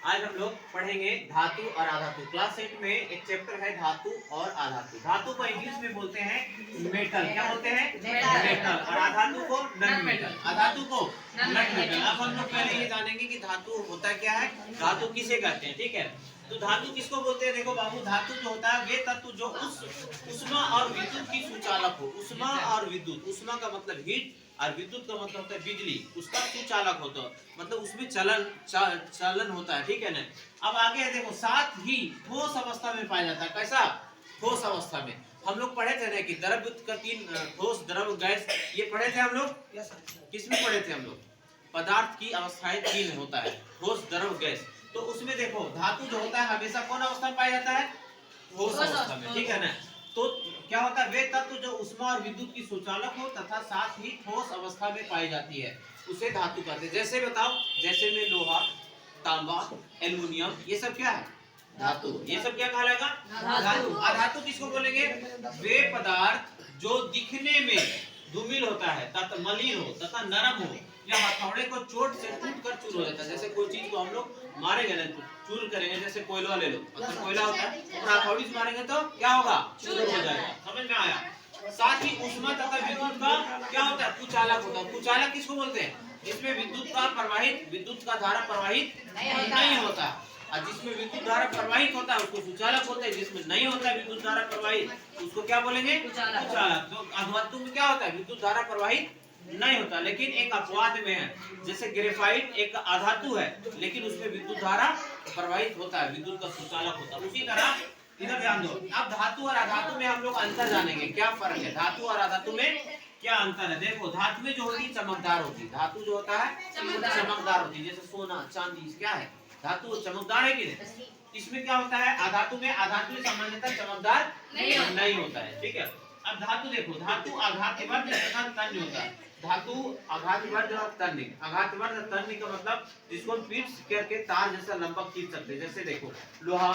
आज हम लोग पढ़ेंगे धातु और अधातु। क्लास 8 में एक चैप्टर है धातु और अधातु। धातु को इंग्लिश में बोलते हैं मेटल। क्या बोलते हैं? मेटल। और अधातु को नॉन मेटल। अधातु को नॉन मेटल। अब हम लोग पहले ये जानेंगे कि धातु होता क्या है, धातु किसे कहते हैं। ठीक है, तो धातु किसको बोलते हैं? देखो बाबू, धातु जो होता है वे तत्व जो उष्मा और विद्युत की सुचालक हो। उष्मा और विद्युत, उष्मा का मतलब हीट और विद्युत का मतलब होता है बिजली, उसका सुचालक होता है, मतलब उसमें चलन होता है। ठीक है ना। अब आगे है देखो, साथ ही ठोस अवस्था में पाया जाता है। कैसा? ठोस अवस्था में। हम लोग पढ़े थे ना कि द्रव का तीन, ठोस, द्रव, गैस, ये पढ़े थे हम लोग। किसमें पढ़े थे हम लोग? पदार्थ की अवस्थाएं तीन होता है, ठोस, द्रव, गैस। तो उसमें देखो धातु जो होता है हमेशा कौन अवस्था में पाया जाता है? ठोस अवस्था में। ठीक है ना। तो क्या होता है? वे तत्व जो उष्मा और विद्युत की सुचालक हो तथा साथ ही ठोस अवस्था में पाई जाती है, उसे धातु कहते हैं। जैसे बताओ, जैसे में लोहा, तांबा, एल्युमिनियम, ये सब क्या है? धातु। ये सब क्या कहलाएगा? धातु। अधातु किसको बोलेंगे? वे पदार्थ जो दिखने में धूमिल होता है तथा मलिन हो तथा नरम हो, या हथौड़े को चोट से टूट कर चूर हो जाता है। जैसे कोई चीज को हम लोग मारेंगे ना, चूर करेंगे, जैसे कोयला ले लो, मतलब कोयला होता है, और हथौड़ी से मारेंगे तो क्या होगा? चूर हो जाएगा। समझ में आया? साथ ही उष्मा तथा विद्युत का क्या होता है? कुचालक होता है। कुचालक किसको बोलते हैं? इसमें विद्युत का धारा प्रवाहित नहीं होता, और जिसमें विद्युत धारा प्रवाहित होता है उसको सुचालक होता है। जिसमें नहीं होता है विद्युत धारा प्रवाहित, उसको क्या बोलेंगे? कुचालक। तो अधातु में क्या होता है? विद्युत धारा प्रवाहित नहीं होता, लेकिन एक अपवाद में है। जैसे ग्रेफाइट एक अधातु है, लेकिन उसमें विद्युत धारा प्रवाहित होता है, विद्युत का सुचालक होता है। उसी तरह इधर ध्यान दो। अब धातु और अधातु में हम लोग अंतर जानेंगे, क्या फर्क है धातु और अधातु में, क्या अंतर है। देखो, धातु में जो होती है चमकदार होती है। धातु जो होता है चमकदार होती है, जैसे सोना, चांदी, क्या है? धातु चमकदार है कि नहीं? इसमें क्या होता है? अधातु में, अधातु सामान्यतः चमकदार नहीं होता है। ठीक है। अब धातु देखो, धातु आघातवर्ध तथा तन्य होता है। धातु आघातवर्ध और तन्य। आघातवर्ध और तन्य का मतलब जिसको हम पीट करके तार जैसा लंबा खींच सकते हैं। जैसे देखो, लोहा,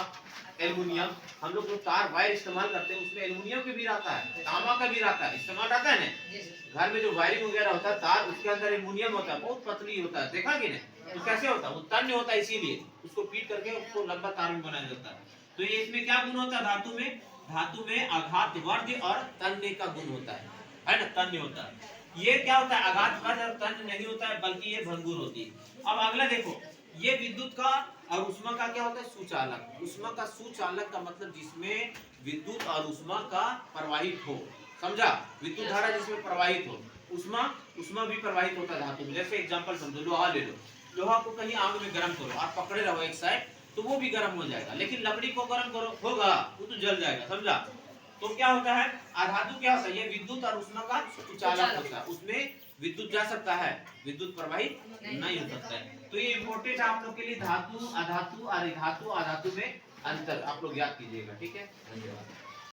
एल्युमिनियम, हम लोग जो तार वायर इस्तेमाल करते हैं उसमें एल्युमिनियम का भी रहता है, तांबा का भी रहता है, इस्तेमाल रहता है ना। घर में जो वायरिंग वगैरह होता है तार, उसके अंदर एल्युमिनियम होता है, बहुत पतली होता है, देखा कि नहीं? तो कैसे होता है? वो तन्य होता है, इसीलिए उसको पीट करके उसको लंबा तार में बनाया जाता है। तो ये इसमें क्या गुण होता है धातु में? धातु में आघातवर्ध और तन्य का गुण होता है ना, तन्य होता है। ये क्या होता है? आघातवर्ध और तन्य नहीं होता है, बल्कि ये भंगुर होती है। अब अगला देखो, ये विद्युत का और उष्मा का क्या होता है? सुचालक। उष्मा का सुचालक का मतलब जिसमें विद्युत और उष्मा का प्रवाहित हो। समझा? विद्युत धारा जिसमें प्रवाहित हो। उष्मा भी प्रवाहित होता है धातु में। जैसे एग्जांपल समझो, लोहा ले लो। लोहा को कहीं आग में गर्म करो, आप पकड़े रहो एक साइड, तो वो भी गर्म हो जाएगा, लेकिन लकड़ी को गर्म करो होगा, वो तो जल जाएगा। समझा? तो क्या होता है? अधातु क्या होता है? ये विद्युत और उष्मा का सुचालक होता है। उसमें विद्युत जा सकता है, विद्युत प्रवाहित नहीं हो सकता है। तो ये इम्पोर्टेंट है आप लोग के लिए, धातु, अधातु और धातु, अधातु में अंतर आप लोग याद कीजिएगा। ठीक है, धन्यवाद।